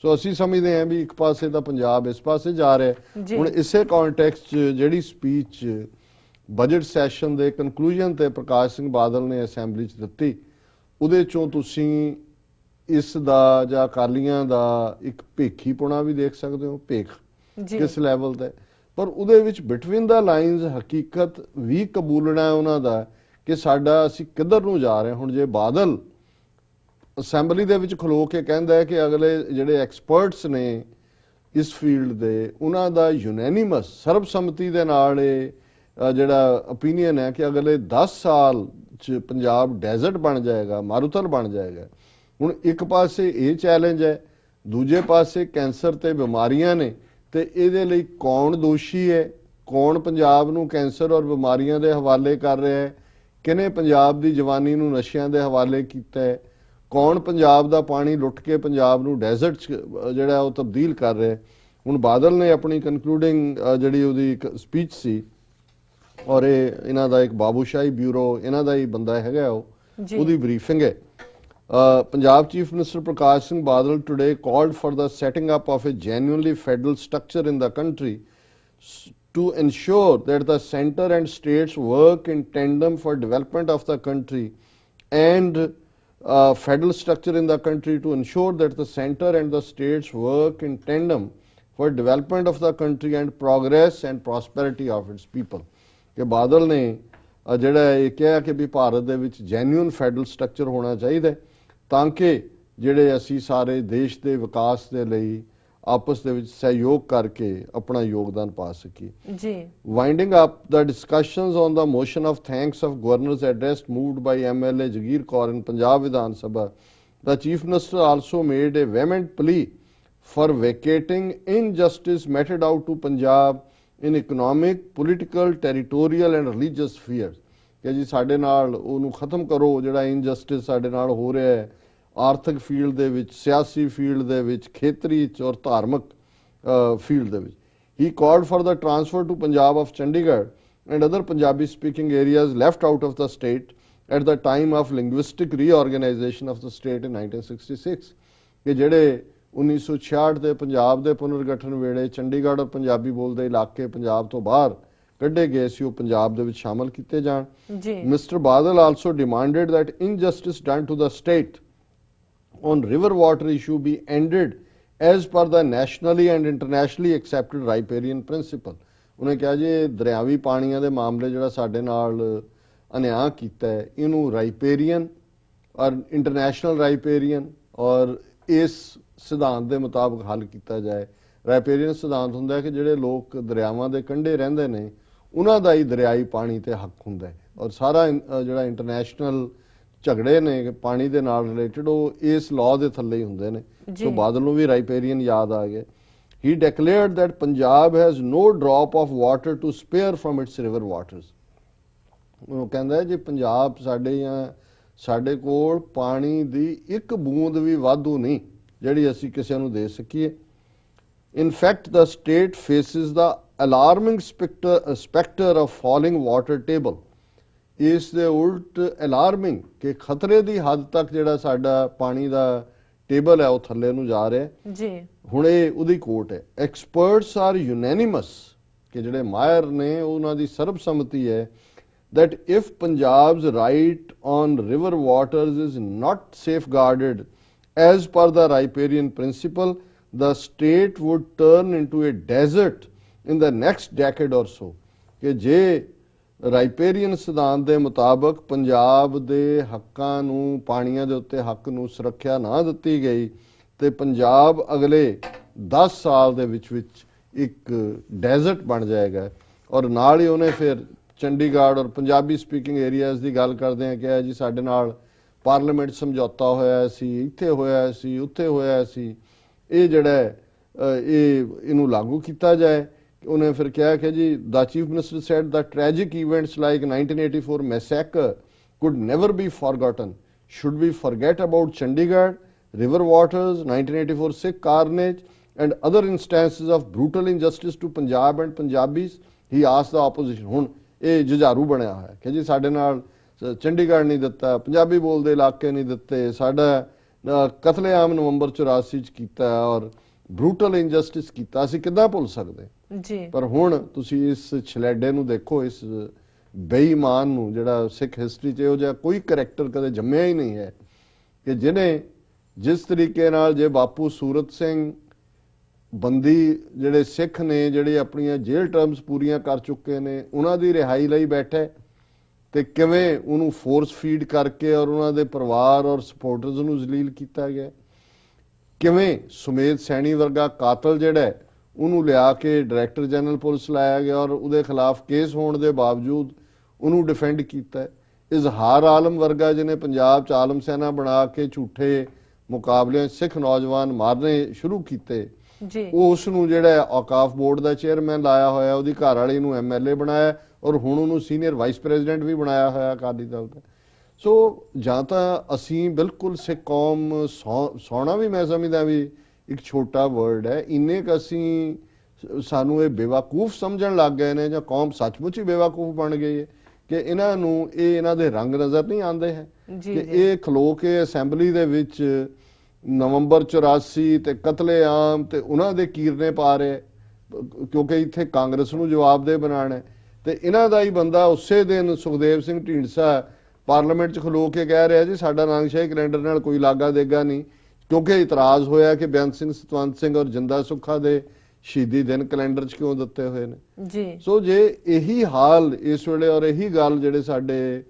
ਸੋ ਅਸੀਂ ਸਮਝਦੇ ਹਾਂ ਵੀ ਇੱਕ ਪਾਸੇ ਤਾਂ ਪੰਜਾਬ ਇਸ ਪਾਸੇ ਜਾ ਰਿਹਾ। ਹੁਣ ਇਸੇ ਕੰਟੈਕਸਟ 'ਚ ਜਿਹੜੀ ਸਪੀਚ ਬਜਟ ਸੈਸ਼ਨ ਦੇ ਕਨਕਲੂਜਨ ਤੇ ਪ੍ਰਕਾਸ਼ ਸਿੰਘ ਬਾਦਲ ਨੇ ਅਸੈਂਬਲੀ 'ਚ ਦਿੱਤੀ, ਉਹਦੇ 'ਚੋਂ ਤੁਸੀਂ ਇਸ ਦਾ ਜਾਂ ਅਕਾਲੀਆਂ ਦਾ ਇੱਕ ਭੇਖੀਪੁਣਾ ਵੀ ਦੇਖ ਸਕਦੇ ਹੋ, ਭੇਖ ਕਿਸ ਲੈਵਲ ਤੇ, ਪਰ ਉਹਦੇ ਵਿੱਚ ਬਿਟਵੀਨ ਦਾ ਲਾਈਨਸ ਹਕੀਕਤ ਵੀ ਕਬੂਲਣਾ ਹੈ ਉਹਨਾਂ ਦਾ ਕਿ ਸਾਡਾ ਅਸੀਂ ਕਿੱਧਰ ਨੂੰ ਜਾ ਰਹੇ। ਹੁਣ ਜੇ ਬਾਦਲ ਅਸੈਂਬਲੀ ਦੇ ਵਿੱਚ ਖਲੋ ਕੇ ਕਹਿੰਦਾ ਹੈ ਕਿ ਅਗਲੇ ਜਿਹੜੇ ਐਕਸਪਰਟਸ ਨੇ ਇਸ ਫੀਲਡ ਦੇ, ਉਹਨਾਂ ਦਾ ਯੂਨੈਨਿਮਸ ਸਰਬਸੰਮਤੀ ਦੇ ਨਾਲ ਇਹ ਜਿਹੜਾ ਓਪੀਨੀਅਨ ਹੈ ਕਿ ਅਗਲੇ 10 ਸਾਲ 'ਚ ਪੰਜਾਬ ਡੈਜ਼ਰਟ ਬਣ ਜਾਏਗਾ, ਮਾਰੂਥਲ ਬਣ ਜਾਏਗਾ। ਹੁਣ ਇੱਕ ਪਾਸੇ ਇਹ ਚੈਲੰਜ ਹੈ, ਦੂਜੇ ਪਾਸੇ ਕੈਂਸਰ ਤੇ ਬਿਮਾਰੀਆਂ ਨੇ, ਤੇ ਇਹਦੇ ਲਈ ਕੌਣ ਦੋਸ਼ੀ ਹੈ, ਕੌਣ ਪੰਜਾਬ ਨੂੰ ਕੈਂਸਰ ਔਰ ਬਿਮਾਰੀਆਂ ਦੇ ਹਵਾਲੇ ਕਰ ਰਿਹਾ ਹੈ, ਕਿਹਨੇ ਪੰਜਾਬ ਦੀ ਜਵਾਨੀ ਨੂੰ ਨਸ਼ਿਆਂ ਦੇ ਹਵਾਲੇ ਕੀਤਾ ਹੈ, ਕੌਣ ਪੰਜਾਬ ਦਾ ਪਾਣੀ ਲੁੱਟ ਕੇ ਪੰਜਾਬ ਨੂੰ ਡੈਜ਼ਰਟ 'ਚ ਜਿਹੜਾ ਉਹ ਤਬਦੀਲ ਕਰ ਰਿਹਾ। ਹੁਣ ਬਾਦਲ ਨੇ ਆਪਣੀ ਕਨਕਲੂਡਿੰਗ ਜਿਹੜੀ ਉਹਦੀ ਇੱਕ ਸਪੀਚ ਸੀ, ਔਰ ਇਹ ਇਹਨਾਂ ਦਾ ਇੱਕ ਬਾਬੂਸ਼ਾਹੀ ਬਿਊਰੋ ਇਹਨਾਂ ਦਾ ਹੀ ਬੰਦਾ ਹੈਗਾ, ਉਹਦੀ ਬਰੀਫਿੰਗ ਹੈ। Punjab Chief Minister Prakash Singh Badal today called for the setting up of a genuinely federal structure in the country to ensure that the centre and states work in tandem for development of the country, and federal structure in the country to ensure that the centre and the states work in tandem for development of the country and progress and prosperity of its people। ਕਿ ਬਾਦਲ ਨੇ ਜਿਹੜਾ ਇਹ ਕਿਹਾ ਕਿ ਵੀ ਭਾਰਤ ਦੇ ਵਿੱਚ ਜੈਨੂਇਨ ਫੈਡਰਲ ਸਟਰਕਚਰ ਹੋਣਾ ਚਾਹੀਦਾ ਤਾਂ ਕਿ ਜਿਹੜੇ ਅਸੀਂ ਸਾਰੇ ਦੇਸ਼ ਦੇ ਵਿਕਾਸ ਦੇ ਲਈ ਆਪਸ ਦੇ ਵਿੱਚ ਸਹਿਯੋਗ ਕਰਕੇ ਆਪਣਾ ਯੋਗਦਾਨ ਪਾ ਸਕੀਏ ਜੀ। Winding up the discussions on the motion of thanks of governor's address moved by MLA Jagir Kaur in Punjab Vidhan Sabha, the Chief Minister also made a vehement plea for vacating injustice meted out to Punjab in economic, political, territorial and religious spheres ਕਿ ਜੀ ਸਾਡੇ ਨਾਲ ਉਹਨੂੰ ਖਤਮ ਕਰੋ ਜਿਹੜਾ ਇਨਜਸਟਿਸ ਸਾਡੇ ਨਾਲ ਹੋ ਰਿਹਾ ਹੈ ਆਰਥਿਕ ਫੀਲਡ ਦੇ ਵਿੱਚ, ਸਿਆਸੀ ਫੀਲਡ ਦੇ ਵਿੱਚ, ਖੇਤਰੀ ਔਰ ਧਾਰਮਿਕ ਫੀਲਡ ਦੇ ਵਿੱਚ। He called for the transfer to Punjab of Chandigarh and other Punjabi speaking areas left out of the state at the time of linguistic reorganization of the state in 1966 ਕਿ ਜਿਹੜੇ 1966 ਦੇ ਪੰਜਾਬ ਦੇ ਪੁਨਰਗਠਨ ਵੇਲੇ ਚੰਡੀਗੜ੍ਹ ਔਰ ਪੰਜਾਬੀ ਬੋਲਦੇ ਇਲਾਕੇ ਪੰਜਾਬ ਤੋਂ ਬਾਹਰ ਕੱਢੇ ਗਏ ਸੀ ਉਹ ਪੰਜਾਬ ਦੇ ਵਿੱਚ ਸ਼ਾਮਲ ਕੀਤੇ ਜਾਣ। Mister Badal also demanded that injustice done to the state on river water issue be ended as per the nationally and internationally accepted riparian principle। ਉਹਨੇ ਕਿਹਾ ਜੀ ਦਰਿਆਵੀ ਪਾਣੀਆਂ ਦੇ ਮਾਮਲੇ ਜਿਹੜਾ ਸਾਡੇ ਨਾਲ ਅਨਿਆਂ ਕੀਤਾ ਹੈ ਇਹਨੂੰ ਰਾਈਪੇਰੀਅਨ ਔਰ ਇੰਟਰਨੈਸ਼ਨਲ ਰਾਈਪੇਰੀਅਨ ਔਰ ਇਸ ਸਿਧਾਂਤ ਦੇ ਮੁਤਾਬਕ ਹੱਲ ਕੀਤਾ ਜਾਏ। ਰਾਈਪੇਰੀਅਨ ਸਿਧਾਂਤ ਹੁੰਦਾ ਹੈ ਕਿ ਜਿਹੜੇ ਲੋਕ ਦਰਿਆਵਾਂ ਦੇ ਕੰਢੇ ਰਹਿੰਦੇ ਨੇ ਉਹਨਾਂ ਦਾ ਹੀ ਦਰਿਆਈ ਪਾਣੀ ਤੇ ਹੱਕ ਹੁੰਦਾ ਹੈ ਔਰ ਸਾਰਾ ਜਿਹੜਾ ਇੰਟਰਨੈਸ਼ਨਲ ਝਗੜੇ ਨੇ ਪਾਣੀ ਦੇ ਨਾਲ ਰਿਲੇਟਡ ਉਹ ਇਸ ਲਾਅ ਦੇ ਥੱਲੇ ਹੀ ਹੁੰਦੇ ਨੇ। ਸੋ ਬਾਦਲ ਨੂੰ ਵੀ ਰਾਈਪੇਰੀਅਨ ਯਾਦ ਆ ਗਏ। He declared that Punjab has no drop of water to spare from its river waters। ਉਹ ਕਹਿੰਦਾ ਜੀ ਪੰਜਾਬ ਸਾਡੇ ਕੋਲ ਪਾਣੀ ਦੀ ਇੱਕ ਬੂੰਦ ਵੀ ਵਾਧੂ ਨਹੀਂ ਜਿਹੜੀ ਅਸੀਂ ਕਿਸੇ ਨੂੰ ਦੇ ਸਕੀਏ। In fact, the state faces the alarming specter of falling water table। ਇਸ ਦੇ ਉਲਟ ਅਲਾਰਮਿੰਗ ਕਿ ਖਤਰੇ ਦੀ ਹੱਦ ਤੱਕ ਜਿਹੜਾ ਸਾਡਾ ਪਾਣੀ ਦਾ ਟੇਬਲ ਹੈ ਉਹ ਥੱਲੇ ਨੂੰ ਜਾ ਰਿਹਾ ਜੀ। ਹੁਣ ਇਹ ਉਹਦੀ ਕੋਟ ਹੈ। ਐਕਸਪਰਟਸ ਆਰ ਯੂਨੈਨਿਮਸ ਕਿ ਜਿਹੜੇ ਮਾਹਿਰ ਨੇ ਉਹਨਾਂ ਦੀ ਸਰਬਸੰਮਤੀ ਹੈ that if Punjab's right on river waters is not safeguarded as per the riparian principle, the state would turn into a desert in the next decade or so। ਕਿ ਜੇ ਰਾਈਪੇਰੀਅਨ ਸਿਧਾਂਤ ਦੇ ਮੁਤਾਬਕ ਪੰਜਾਬ ਦੇ ਹੱਕਾਂ ਨੂੰ ਪਾਣੀਆਂ ਦੇ ਉੱਤੇ ਹੱਕ ਨੂੰ ਸੁਰੱਖਿਆ ਨਾ ਦਿੱਤੀ ਗਈ ਤੇ ਪੰਜਾਬ ਅਗਲੇ 10 ਸਾਲ ਦੇ ਵਿੱਚ ਇੱਕ ਡੈਜ਼ਰਟ ਬਣ ਜਾਏਗਾ। ਔਰ ਨਾਲ ਹੀ ਉਹਨੇ ਫਿਰ ਚੰਡੀਗੜ੍ਹ ਔਰ ਪੰਜਾਬੀ ਸਪੀਕਿੰਗ ਏਰੀਆਜ਼ ਦੀ ਗੱਲ ਕਰਦੇ ਆ ਕਿ ਜੀ ਸਾਡੇ ਨਾਲ ਪਾਰਲੀਮੈਂਟ ਸਮਝੌਤਾ ਹੋਇਆ ਸੀ, ਇੱਥੇ ਹੋਇਆ ਸੀ, ਉੱਥੇ ਹੋਇਆ ਸੀ, ਇਹ ਜਿਹੜਾ ਇਹਨੂੰ ਲਾਗੂ ਕੀਤਾ ਜਾਏ। ਉਹਨੇ ਫਿਰ ਕਿਹਾ ਕਿ ਜੀ the chief minister said that tragic events like 1984 massacre could never be forgotten। Should we forget about Chandigarh, river waters, 1984 Sikh carnage and other instances of brutal injustice to Punjab and Punjabis? He asked the opposition। ਹੁਣ ਇਹ ਜੁਝਾਰੂ ਬਣਿਆ ਹੋਇਆ ਕਿ ਜੀ ਸਾਡੇ ਨਾਲ ਚੰਡੀਗੜ੍ਹ ਨਹੀਂ ਦਿੱਤਾ, ਪੰਜਾਬੀ ਬੋਲਦੇ ਇਲਾਕੇ ਨਹੀਂ ਦਿੱਤੇ, ਸਾਡਾ ਕਤਲੇਆਮ ਨਵੰਬਰ 84 ਚ ਕੀਤਾ ਔਰ ਬਰੂਟਲ ਇੰਜਸਟਿਸ ਕੀਤਾ, ਅਸੀਂ ਕਿੱਦਾਂ ਭੁੱਲ ਸਕਦੇ ਜੀ। ਪਰ ਹੁਣ ਤੁਸੀਂ ਇਸ ਛਲੇਡੇ ਨੂੰ ਦੇਖੋ, ਇਸ ਬੇਈਮਾਨ ਨੂੰ ਜਿਹੜਾ ਸਿੱਖ ਹਿਸਟਰੀ 'ਚ ਇਹੋ ਜਿਹਾ ਕੋਈ ਕਰੈਕਟਰ ਕਦੇ ਜੰਮਿਆ ਹੀ ਨਹੀਂ ਹੈ ਕਿ ਜਿਹਨੇ ਜਿਸ ਤਰੀਕੇ ਨਾਲ ਜੇ ਬਾਪੂ ਸੂਰਤ ਸਿੰਘ ਬੰਦੀ ਜਿਹੜੇ ਸਿੱਖ ਨੇ ਜਿਹੜੇ ਆਪਣੀਆਂ ਜੇਲ੍ਹ ਟਰਮਸ ਪੂਰੀਆਂ ਕਰ ਚੁੱਕੇ ਨੇ ਉਹਨਾਂ ਦੀ ਰਿਹਾਈ ਲਈ ਬੈਠੇ ਤੇ ਕਿਵੇਂ ਉਹਨੂੰ ਫੋਰਸ ਫੀਡ ਕਰਕੇ ਔਰ ਉਹਨਾਂ ਦੇ ਪਰਿਵਾਰ ਔਰ ਸਪੋਰਟਰਸ ਨੂੰ ਜ਼ਲੀਲ ਕੀਤਾ ਗਿਆ, ਕਿਵੇਂ ਸੁਮੇਧ ਸੈਣੀ ਵਰਗਾ ਕਾਤਲ ਜਿਹੜਾ ਉਹਨੂੰ ਲਿਆ ਕੇ ਡਾਇਰੈਕਟਰ ਜਨਰਲ ਪੁਲਿਸ ਲਾਇਆ ਗਿਆ ਔਰ ਉਹਦੇ ਖਿਲਾਫ ਕੇਸ ਹੋਣ ਦੇ ਬਾਵਜੂਦ ਉਹਨੂੰ ਡਿਫੈਂਡ ਕੀਤਾ। ਇਜ਼ਹਾਰ ਆਲਮ ਵਰਗਾ ਜਿਹਨੇ ਪੰਜਾਬ 'ਚ ਆਲਮ ਸੈਨਾ ਬਣਾ ਕੇ ਝੂਠੇ ਮੁਕਾਬਲਿਆਂ ਸਿੱਖ ਨੌਜਵਾਨ ਮਾਰਨੇ ਸ਼ੁਰੂ ਕੀਤੇ, ਉਸ ਨੂੰ ਜਿਹੜਾ ਔਕਾਫ ਬੋਰਡ ਦਾ ਚੇਅਰਮੈਨ ਲਾਇਆ ਹੋਇਆ, ਉਹਦੀ ਘਰ ਵਾਲੀ ਨੂੰ MLA ਬਣਾਇਆ ਔਰ ਹੁਣ ਉਹਨੂੰ ਸੀਨੀਅਰ ਵਾਈਸ ਪ੍ਰੈਜ਼ੀਡੈਂਟ ਵੀ ਬਣਾਇਆ ਹੋਇਆ ਅਕਾਲੀ ਦਲ ਦਾ। ਸੋ ਜਾਂ ਤਾਂ ਅਸੀਂ ਬਿਲਕੁਲ ਸਿੱਖ ਕੌਮ ਸੌਣਾ ਵੀ ਮੈਂ ਸਮਝਦਾ ਵੀ ਇੱਕ ਛੋਟਾ ਵਰਡ ਹੈ, ਇੰਨੇ ਕੁ ਅਸੀਂ ਸਾਨੂੰ ਇਹ ਬੇਵਕੂਫ ਸਮਝਣ ਲੱਗ ਗਏ ਨੇ ਜਾਂ ਕੌਮ ਸੱਚਮੁੱਚ ਹੀ ਬੇਵਕੂਫ ਬਣ ਗਈ ਹੈ ਕਿ ਇਹਨਾਂ ਨੂੰ ਇਹਨਾਂ ਦੇ ਰੰਗ ਨਜ਼ਰ ਨਹੀਂ ਆਉਂਦੇ ਹੈ ਕਿ ਇਹ ਖਲੋ ਕੇ ਅਸੈਂਬਲੀ ਦੇ ਵਿੱਚ ਨਵੰਬਰ 84 ਤੇ ਕਤਲੇਆਮ ਤੇ ਉਹਨਾਂ ਦੇ ਕੀਰਨੇ ਪਾ ਰਹੇ ਕਿਉਂਕਿ ਇੱਥੇ ਕਾਂਗਰਸ ਨੂੰ ਜਵਾਬਦੇਹ ਬਣਾਉਣਾ ਤੇ ਇਹਨਾਂ ਦਾ ਹੀ ਬੰਦਾ ਉਸੇ ਦਿਨ ਸੁਖਦੇਵ ਸਿੰਘ ਢੀਂਡਸਾ ਪਾਰਲੀਮੈਂਟ 'ਚ ਖਲੋ ਕੇ ਕਹਿ ਰਿਹਾ ਜੀ ਸਾਡਾ ਰੰਗਸ਼ਾਹੀ ਕੈਲੰਡਰ ਨਾਲ ਕੋਈ ਲਾਗਾ ਦੇਗਾ ਨਹੀਂ, ਕਿਉਂਕਿ ਇਤਰਾਜ਼ ਹੋਇਆ ਕਿ ਬੇਅੰਤ ਸਿੰਘ, ਸਤਵੰਤ ਸਿੰਘ ਔਰ ਜਿੰਦਾ ਸੁੱਖਾ ਦੇ ਸ਼ਹੀਦੀ ਦਿਨ ਕੈਲੰਡਰ 'ਚ ਕਿਉਂ ਦਿੱਤੇ ਹੋਏ ਨੇ ਜੀ। ਸੋ ਜੇ ਇਹੀ ਹਾਲ ਇਸ ਵੇਲੇ ਔਰ ਇਹੀ ਗੱਲ ਜਿਹੜੇ ਸਾਡੇ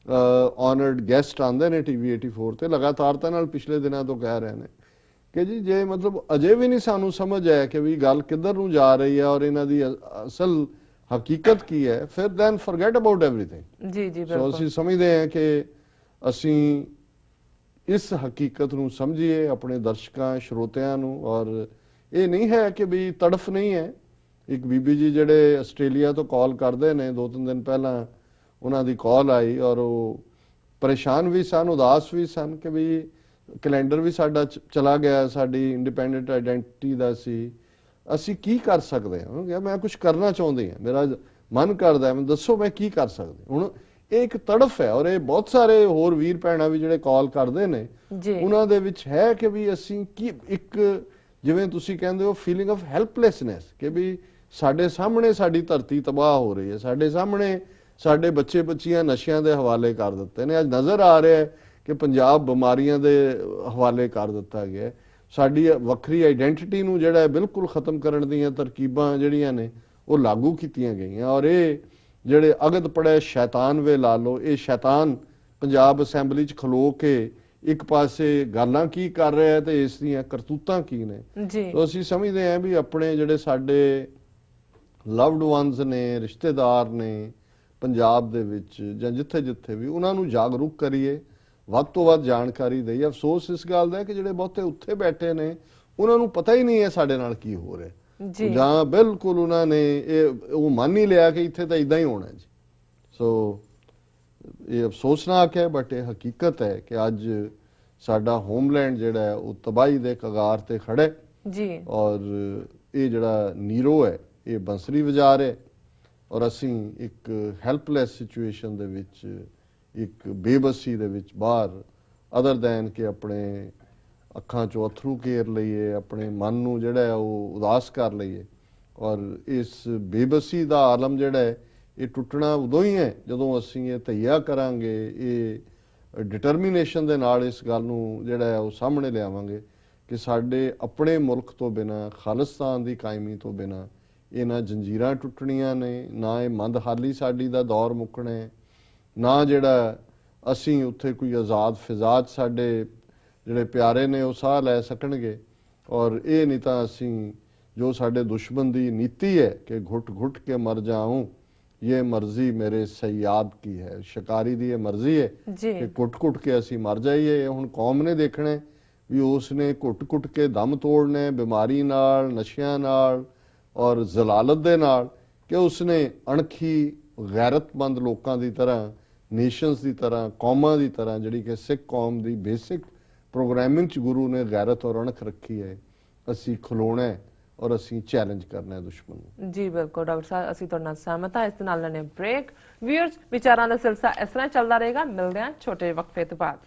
ਆਨਰਡ ਗੈਸਟ ਆਉਂਦੇ ਨੇ TV 84 ਤੇ ਲਗਾਤਾਰ ਤਾਂ ਨਾਲ ਪਿਛਲੇ ਦਿਨਾਂ ਤੋਂ ਕਹਿ ਰਹੇ ਨੇ ਕਿ ਜੀ ਜੇ ਮਤਲਬ ਅਜੇ ਵੀ ਨਹੀਂ ਸਾਨੂੰ ਸਮਝ ਆਇਆ ਕਿ ਵੀ ਗੱਲ ਕਿੱਧਰ ਨੂੰ ਜਾ ਰਹੀ ਹੈ ਔਰ ਇਹਨਾਂ ਦੀ ਅਸਲ ਹਕੀਕਤ ਕੀ ਹੈ, ਫਿਰ ਦੈਨ ਫੋਰਗੇਟ ਅਬਾਊਟ ਐਵਰੀਥਿੰਗ ਜੀ ਜੀ। ਸੋ ਅਸੀਂ ਸਮਝਦੇ ਹਾਂ ਕਿ ਅਸੀਂ ਇਸ ਹਕੀਕਤ ਨੂੰ ਸਮਝੀਏ ਆਪਣੇ ਦਰਸ਼ਕਾਂ ਸਰੋਤਿਆਂ ਨੂੰ, ਔਰ ਇਹ ਨਹੀਂ ਹੈ ਕਿ ਵੀ ਤੜਫ ਨਹੀਂ ਹੈ, ਇੱਕ ਬੀਬੀ ਜੀ ਜਿਹੜੇ ਆਸਟ੍ਰੇਲੀਆ ਤੋਂ ਕਾਲ ਕਰਦੇ ਨੇ, 2-3 ਦਿਨ ਪਹਿਲਾਂ ਉਹਨਾਂ ਦੀ ਕਾਲ ਆਈ ਔਰ ਉਹ ਪਰੇਸ਼ਾਨ ਵੀ ਸਨ, ਉਦਾਸ ਵੀ ਸਨ ਕਿ ਵੀ ਕੈਲੰਡਰ ਵੀ ਸਾਡਾ ਚਲਾ ਗਿਆ, ਸਾਡੀ ਇੰਡੀਪੈਂਡੈਂਟ ਆਇਡੈਂਟੀਟੀ ਦਾ ਸੀ, ਅਸੀਂ ਕੀ ਕਰ ਸਕਦੇ ਹਾਂ। ਕਿਹਾ ਮੈਂ ਕੁਝ ਕਰਨਾ ਚਾਹੁੰਦੀ ਹਾਂ, ਮੇਰਾ ਮਨ ਕਰਦਾ, ਮੈਂ ਦੱਸੋ ਮੈਂ ਕੀ ਕਰ ਸਕਦੀ। ਹੁਣ ਇਹ ਇੱਕ ਤੜਫ ਹੈ ਔਰ ਇਹ ਬਹੁਤ ਸਾਰੇ ਹੋਰ ਵੀਰ ਭੈਣਾਂ ਵੀ ਜਿਹੜੇ ਕਾਲ ਕਰਦੇ ਨੇ ਉਹਨਾਂ ਦੇ ਵਿੱਚ ਹੈ ਕਿ ਵੀ ਅਸੀਂ ਕੀ, ਇੱਕ ਜਿਵੇਂ ਤੁਸੀਂ ਕਹਿੰਦੇ ਹੋ ਫੀਲਿੰਗ ਆਫ ਹੈਲਪਲੈਸਨੈਸ, ਕਿ ਵੀ ਸਾਡੇ ਸਾਹਮਣੇ ਸਾਡੀ ਧਰਤੀ ਤਬਾਹ ਹੋ ਰਹੀ ਹੈ, ਸਾਡੇ ਸਾਹਮਣੇ ਸਾਡੇ ਬੱਚੇ ਬੱਚੀਆਂ ਨਸ਼ਿਆਂ ਦੇ ਹਵਾਲੇ ਕਰ ਦਿੱਤੇ ਨੇ। ਅੱਜ ਨਜ਼ਰ ਆ ਰਿਹਾ ਹੈ ਕਿ ਪੰਜਾਬ ਬਿਮਾਰੀਆਂ ਦੇ ਹਵਾਲੇ ਕਰ ਦਿੱਤਾ ਗਿਆ, ਸਾਡੀ ਵੱਖਰੀ ਆਇਡੈਂਟੀਟੀ ਨੂੰ ਜਿਹੜਾ ਬਿਲਕੁਲ ਖਤਮ ਕਰਨ ਦੀਆਂ ਤਰਕੀਬਾਂ ਜਿਹੜੀਆਂ ਨੇ ਉਹ ਲਾਗੂ ਕੀਤੀਆਂ ਗਈਆਂ। ਔਰ ਇਹ ਜਿਹੜੇ ਅਗਦ ਪੜੇ ਸ਼ੈਤਾਨ ਵੇ ਲਾ ਲਓ, ਇਹ ਸ਼ੈਤਾਨ ਪੰਜਾਬ ਅਸੈਂਬਲੀ 'ਚ ਖਲੋ ਕੇ ਇੱਕ ਪਾਸੇ ਗੱਲਾਂ ਕੀ ਕਰ ਰਿਹਾ ਤੇ ਇਸ ਦੀਆਂ ਕਰਤੂਤਾਂ ਕੀ ਨੇ। ਤਾਂ ਅਸੀਂ ਸਮਝਦੇ ਹਾਂ ਵੀ ਆਪਣੇ ਜਿਹੜੇ ਸਾਡੇ ਲਵਡ ਵਨਸ ਨੇ, ਰਿਸ਼ਤੇਦਾਰ ਨੇ ਪੰਜਾਬ ਦੇ ਵਿੱਚ ਜਾਂ ਜਿੱਥੇ ਜਿੱਥੇ ਵੀ, ਉਹਨਾਂ ਨੂੰ ਜਾਗਰੂਕ ਕਰੀਏ, ਵੱਧ ਤੋਂ ਵੱਧ ਜਾਣਕਾਰੀ ਦਈਏ। ਅਫਸੋਸ ਇਸ ਗੱਲ ਦਾ ਕਿ ਜਿਹੜੇ ਬਹੁਤੇ ਉੱਥੇ ਬੈਠੇ ਨੇ ਉਹਨਾਂ ਨੂੰ ਪਤਾ ਹੀ ਨਹੀਂ ਹੈ ਸਾਡੇ ਨਾਲ ਕੀ ਹੋ ਰਿਹਾ, ਜਾਂ ਬਿਲਕੁਲ ਉਹਨਾਂ ਨੇ ਉਹ ਮੰਨ ਹੀ ਲਿਆ ਕਿ ਇੱਥੇ ਤਾਂ ਇਦਾਂ ਹੀ ਹੋਣਾ ਜੀ। ਸੋ ਇਹ ਅਫਸੋਸਨਾਕ ਹੈ, ਬਟ ਇਹ ਹਕੀਕਤ ਹੈ ਕਿ ਅੱਜ ਸਾਡਾ ਹੋਮਲੈਂਡ ਜਿਹੜਾ ਹੈ ਉਹ ਤਬਾਹੀ ਦੇ ਕਗਾਰ ਤੇ ਖੜਾ ਹੈ ਔਰ ਇਹ ਜਿਹੜਾ ਨੀਰੋ ਹੈ ਇਹ ਬੰਸਰੀ ਵਜਾ ਰਿਹਾ ਔਰ ਅਸੀਂ ਇੱਕ ਹੈਲਪਲੈਸ ਸਿਚੁਏਸ਼ਨ ਦੇ ਵਿੱਚ, ਇੱਕ ਬੇਬਸੀ ਦੇ ਵਿੱਚ ਬਾਹਰ, ਅਦਰ ਦੈਨ ਕਿ ਆਪਣੇ ਅੱਖਾਂ 'ਚੋਂ ਅਥਰੂ ਕੇਰ ਲਈਏ, ਆਪਣੇ ਮਨ ਨੂੰ ਜਿਹੜਾ ਹੈ ਉਹ ਉਦਾਸ ਕਰ ਲਈਏ। ਔਰ ਇਸ ਬੇਬਸੀ ਦਾ ਆਲਮ ਜਿਹੜਾ ਹੈ ਇਹ ਟੁੱਟਣਾ ਉਦੋਂ ਹੀ ਹੈ ਜਦੋਂ ਅਸੀਂ ਇਹ ਤਈਆ ਕਰਾਂਗੇ, ਇਹ ਡਿਟਰਮੀਨੇਸ਼ਨ ਦੇ ਨਾਲ ਇਸ ਗੱਲ ਨੂੰ ਜਿਹੜਾ ਹੈ ਉਹ ਸਾਹਮਣੇ ਲਿਆਵਾਂਗੇ ਕਿ ਸਾਡੇ ਆਪਣੇ ਮੁਲਕ ਤੋਂ ਬਿਨਾਂ, ਖਾਲਿਸਤਾਨ ਦੀ ਕਾਇਮੀ ਤੋਂ ਬਿਨਾਂ ਇਹ ਨਾ ਜੰਜੀਰਾਂ ਟੁੱਟਣੀਆਂ ਨੇ, ਨਾ ਇਹ ਮੰਦਹਾਲੀ ਸਾਡੀ ਦਾ ਦੌਰ ਮੁੱਕਣਾ ਹੈ, ਨਾ ਜਿਹੜਾ ਅਸੀਂ ਉੱਥੇ ਕੋਈ ਆਜ਼ਾਦ ਫਿਜ਼ਾ 'ਚ ਸਾਡੇ ਜਿਹੜੇ ਪਿਆਰੇ ਨੇ ਉਹ ਸਾਹ ਲੈ ਸਕਣਗੇ। ਔਰ ਇਹ ਨਹੀਂ ਤਾਂ ਅਸੀਂ ਜੋ ਸਾਡੇ ਦੁਸ਼ਮਣ ਦੀ ਨੀਤੀ ਹੈ ਕਿ ਘੁੱਟ ਘੁੱਟ ਕੇ ਮਰ ਜਾऊं, ਇਹ ਮਰਜ਼ੀ ਮੇਰੇ ਸਯਾਦ ਕੀ ਹੈ, ਸ਼ਿਕਾਰੀ ਦੀ ਇਹ ਮਰਜ਼ੀ ਹੈ ਕਿ ਘੁੱਟ ਘੁੱਟ ਕੇ ਅਸੀਂ ਮਰ ਜਾਈਏ। ਹੁਣ ਕੌਮ ਨੇ ਦੇਖਣਾ ਵੀ ਉਸ ਨੇ ਘੁੱਟ ਘੁੱਟ ਕੇ ਦਮ ਤੋੜਨੇ ਬਿਮਾਰੀ ਨਾਲ, ਨਸ਼ਿਆਂ ਨਾਲ ਔਰ ਜ਼ਲਾਲਤ ਦੇ ਨਾਲ, ਕਿ ਉਸਨੇ ਅਣਖੀ ਗੈਰਤਮੰਦ ਲੋਕਾਂ ਦੀ ਤਰ੍ਹਾਂ, ਨੇਸ਼ਨਸ ਦੀ ਤਰ੍ਹਾਂ, ਕੌਮਾਂ ਦੀ ਤਰ੍ਹਾਂ, ਜਿਹੜੀ ਕਿ ਸਿੱਖ ਕੌਮ ਦੀ ਬੇਸਿਕ ਪ੍ਰੋਗਰਾਮਿੰਗ 'ਚ ਗੁਰੂ ਨੇ ਗੈਰਤ ਔਰ ਅਣਖ ਰੱਖੀ ਹੈ, ਅਸੀਂ ਖਲੋਣਾ ਹੈ ਔਰ ਅਸੀਂ ਚੈਲੰਜ ਕਰਨਾ ਹੈ ਦੁਸ਼ਮਣ ਨੂੰ। ਜੀ ਬਿਲਕੁਲ ਡਾਕਟਰ ਸਾਹਿਬ, ਅਸੀਂ ਤੁਹਾਡੇ ਨਾਲ ਸਹਿਮਤ ਹਾਂ। ਇਸ ਦੇ ਨਾਲ ਲੈਣੇ ਬ੍ਰੇਕ। ਵੀਅਰਸ, ਵਿਚਾਰਾਂ ਦਾ ਸਿਲਸਿਲਾ ਇਸ ਤਰ੍ਹਾਂ ਚੱਲਦਾ ਰਹੇਗਾ। ਮਿਲਦੇ ਹਾਂ ਛੋਟੇ ਵਕਫੇ ਤੋਂ ਬਾਅਦ।